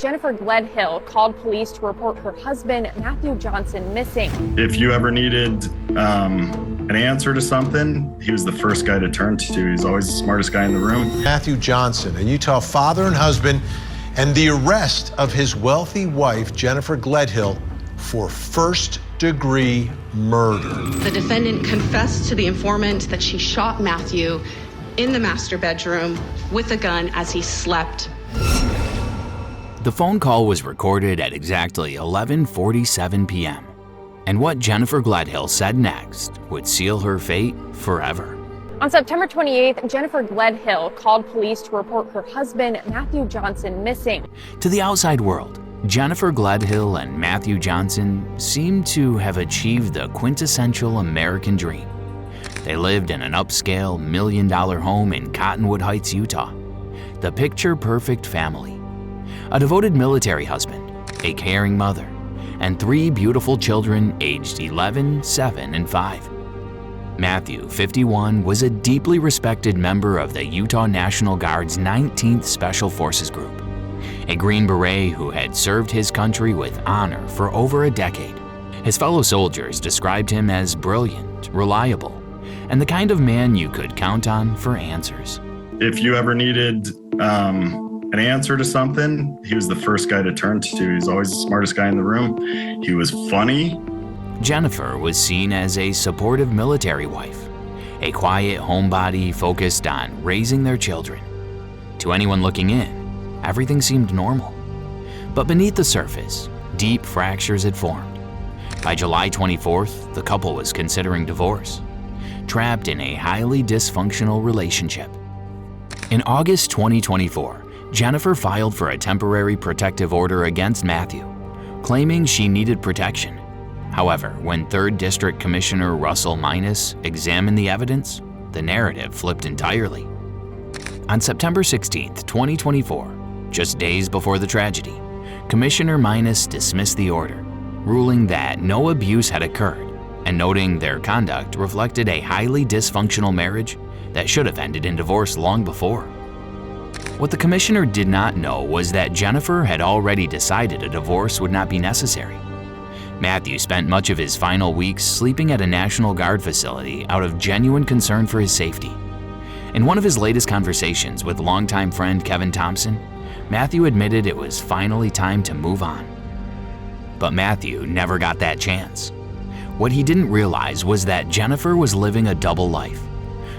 Jennifer Gledhill called police to report her husband, Matthew Johnson, missing. If you ever needed an answer to something, he was the first guy to turn to. He's always the smartest guy in the room. Matthew Johnson, a Utah father and husband, and the arrest of his wealthy wife, Jennifer Gledhill, for first-degree murder. The defendant confessed to the informant that she shot Matthew in the master bedroom with a gun as he slept. The phone call was recorded at exactly 11:47 p.m. And what Jennifer Gledhill said next would seal her fate forever. On September 28th, Jennifer Gledhill called police to report her husband, Matthew Johnson, missing. To the outside world, Jennifer Gledhill and Matthew Johnson seemed to have achieved the quintessential American dream. They lived in an upscale $1 million home in Cottonwood Heights, Utah. The picture-perfect family. A devoted military husband, a caring mother, and 3 beautiful children aged 11, 7, and 5. Matthew, 51, was a deeply respected member of the Utah National Guard's 19th Special Forces Group, a Green Beret who had served his country with honor for over a decade. His fellow soldiers described him as brilliant, reliable, and the kind of man you could count on for answers. If you ever needed an answer to something, he was the first guy to turn to. He's always the smartest guy in the room. He was funny. Jennifer was seen as a supportive military wife, a quiet homebody focused on raising their children. To anyone looking in, everything seemed normal. But beneath the surface, deep fractures had formed. By July 24th, the couple was considering divorce, trapped in a highly dysfunctional relationship. In August 2024, Jennifer filed for a temporary protective order against Matthew, claiming she needed protection. However, when 3rd District Commissioner Russell Minus examined the evidence, the narrative flipped entirely. On September 16, 2024, just days before the tragedy, Commissioner Minus dismissed the order, ruling that no abuse had occurred and noting their conduct reflected a highly dysfunctional marriage that should have ended in divorce long before. What the commissioner did not know was that Jennifer had already decided a divorce would not be necessary. Matthew spent much of his final weeks sleeping at a National Guard facility out of genuine concern for his safety. In one of his latest conversations with longtime friend Kevin Thompson, Matthew admitted it was finally time to move on. But Matthew never got that chance. What he didn't realize was that Jennifer was living a double life,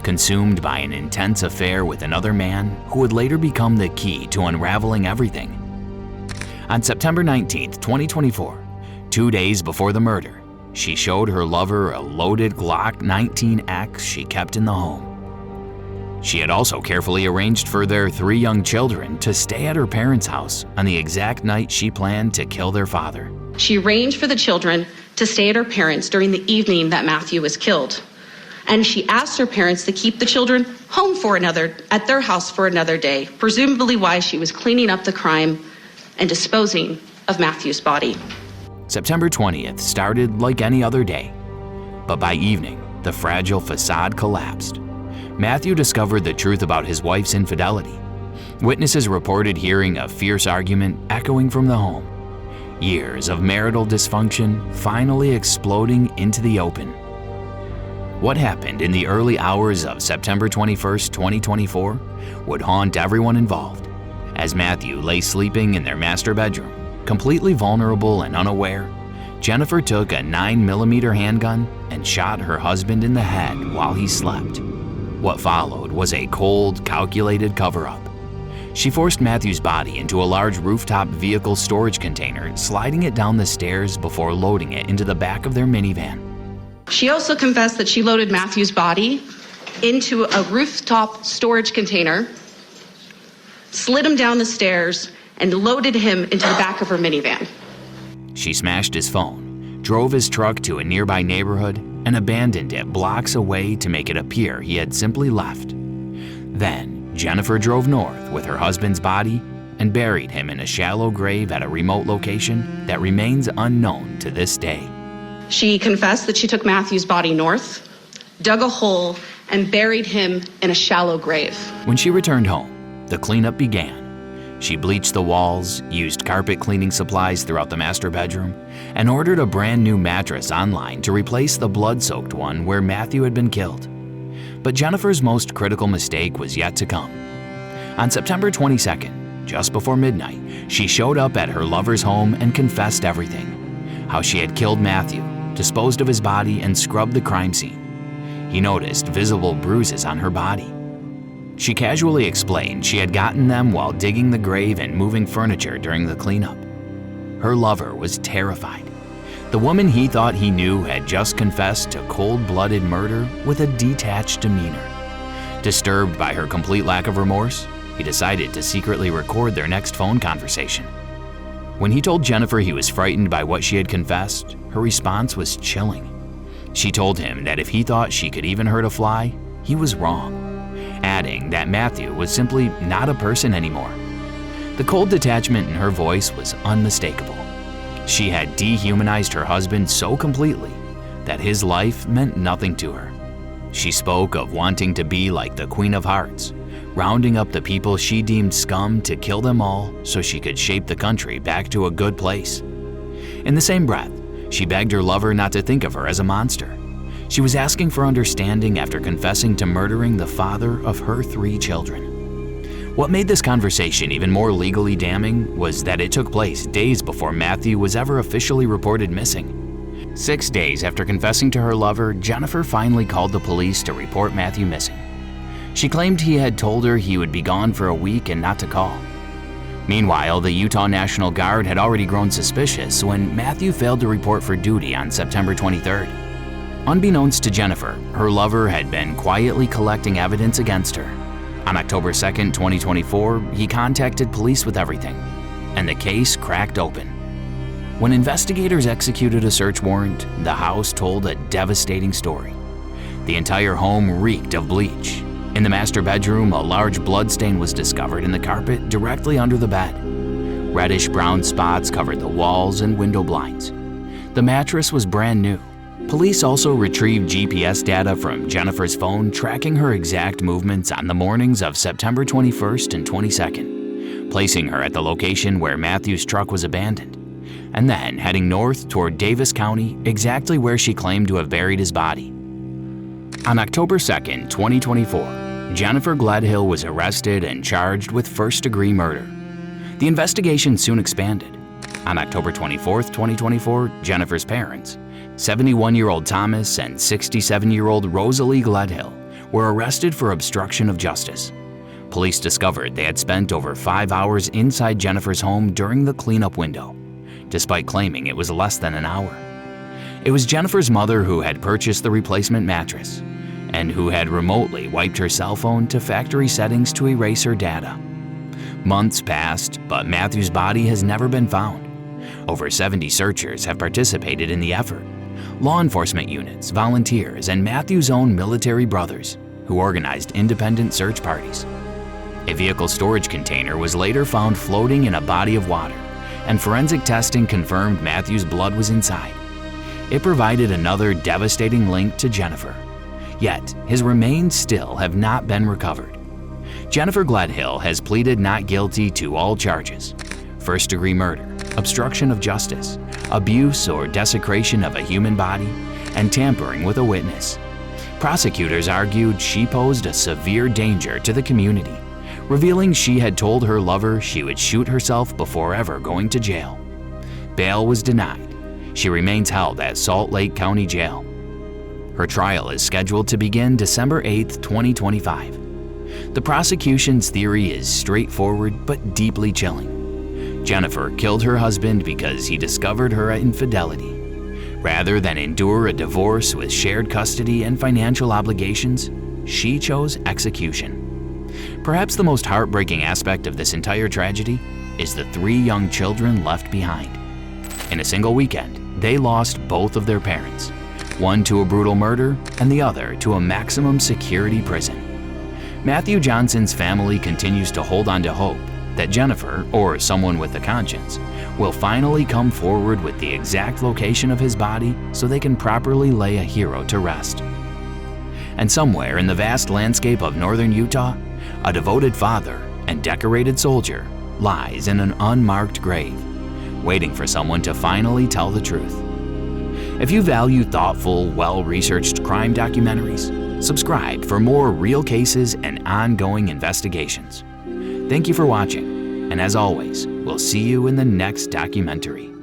consumed by an intense affair with another man who would later become the key to unraveling everything. On September 19, 2024, 2 days before the murder, she showed her lover a loaded Glock 19X she kept in the home. She had also carefully arranged for their 3 young children to stay at her parents' house on the exact night she planned to kill their father. She arranged for the children to stay at her parents during the evening that Matthew was killed. And she asked her parents to keep the children home at their house for another day, presumably while she was cleaning up the crime and disposing of Matthew's body. September 20th started like any other day, but by evening, the fragile facade collapsed. Matthew discovered the truth about his wife's infidelity. Witnesses reported hearing a fierce argument echoing from the home. Years of marital dysfunction finally exploding into the open. What happened in the early hours of September 21st, 2024 would haunt everyone involved. As Matthew lay sleeping in their master bedroom, completely vulnerable and unaware, Jennifer took a 9mm handgun and shot her husband in the head while he slept. What followed was a cold, calculated cover-up. She forced Matthew's body into a large rooftop vehicle storage container, sliding it down the stairs before loading it into the back of their minivan. She also confessed that she loaded Matthew's body into a rooftop storage container, slid him down the stairs, and loaded him into the back of her minivan. She smashed his phone, drove his truck to a nearby neighborhood, and abandoned it blocks away to make it appear he had simply left. Then, Jennifer drove north with her husband's body and buried him in a shallow grave at a remote location that remains unknown to this day. She confessed that she took Matthew's body north, dug a hole, and buried him in a shallow grave. When she returned home, the cleanup began. She bleached the walls, used carpet cleaning supplies throughout the master bedroom, and ordered a brand new mattress online to replace the blood-soaked one where Matthew had been killed. But Jennifer's most critical mistake was yet to come. On September 22nd, just before midnight, she showed up at her lover's home and confessed everything. How she had killed Matthew, disposed of his body, and scrubbed the crime scene. He noticed visible bruises on her body. She casually explained she had gotten them while digging the grave and moving furniture during the cleanup. Her lover was terrified. The woman he thought he knew had just confessed to cold-blooded murder with a detached demeanor. Disturbed by her complete lack of remorse, he decided to secretly record their next phone conversation. When he told Jennifer he was frightened by what she had confessed, her response was chilling. She told him that if he thought she could even hurt a fly, he was wrong, adding that Matthew was simply not a person anymore. The cold detachment in her voice was unmistakable. She had dehumanized her husband so completely that his life meant nothing to her. She spoke of wanting to be like the Queen of Hearts, rounding up the people she deemed scum to kill them all so she could shape the country back to a good place. In the same breath, she begged her lover not to think of her as a monster. She was asking for understanding after confessing to murdering the father of her 3 children. What made this conversation even more legally damning was that it took place days before Matthew was ever officially reported missing. 6 days after confessing to her lover, Jennifer finally called the police to report Matthew missing. She claimed he had told her he would be gone for a week and not to call. Meanwhile, the Utah National Guard had already grown suspicious when Matthew failed to report for duty on September 23rd. Unbeknownst to Jennifer, her lover had been quietly collecting evidence against her. On October 2nd, 2024, he contacted police with everything, and the case cracked open. When investigators executed a search warrant, the house told a devastating story. The entire home reeked of bleach. In the master bedroom, a large bloodstain was discovered in the carpet directly under the bed. Reddish-brown spots covered the walls and window blinds. The mattress was brand new. Police also retrieved GPS data from Jennifer's phone tracking her exact movements on the mornings of September 21st and 22nd, placing her at the location where Matthew's truck was abandoned, and then heading north toward Davis County, exactly where she claimed to have buried his body. On October 2nd, 2024, Jennifer Gledhill was arrested and charged with first-degree murder. The investigation soon expanded. On October 24th, 2024, Jennifer's parents, 71-year-old Thomas and 67-year-old Rosalie Gledhill, were arrested for obstruction of justice. Police discovered they had spent over 5 hours inside Jennifer's home during the cleanup window, despite claiming it was less than an hour. It was Jennifer's mother who had purchased the replacement mattress and who had remotely wiped her cell phone to factory settings to erase her data. Months passed, but Matthew's body has never been found. Over 70 searchers have participated in the effort. Law enforcement units, volunteers, and Matthew's own military brothers, who organized independent search parties. A vehicle storage container was later found floating in a body of water, and forensic testing confirmed Matthew's blood was inside. It provided another devastating link to Jennifer. Yet, his remains still have not been recovered. Jennifer Gledhill has pleaded not guilty to all charges: first-degree murder, obstruction of justice, abuse or desecration of a human body, and tampering with a witness. Prosecutors argued she posed a severe danger to the community, revealing she had told her lover she would shoot herself before ever going to jail. Bail was denied. She remains held at Salt Lake County Jail. Her trial is scheduled to begin December 8, 2025. The prosecution's theory is straightforward but deeply chilling. Jennifer killed her husband because he discovered her infidelity. Rather than endure a divorce with shared custody and financial obligations, she chose execution. Perhaps the most heartbreaking aspect of this entire tragedy is the 3 young children left behind. In a single weekend, they lost both of their parents, one to a brutal murder and the other to a maximum security prison. Matthew Johnson's family continues to hold on to hope that Jennifer, or someone with a conscience, will finally come forward with the exact location of his body so they can properly lay a hero to rest. And somewhere in the vast landscape of northern Utah, a devoted father and decorated soldier lies in an unmarked grave, waiting for someone to finally tell the truth. If you value thoughtful, well-researched crime documentaries, subscribe for more real cases and ongoing investigations. Thank you for watching, and as always, we'll see you in the next documentary.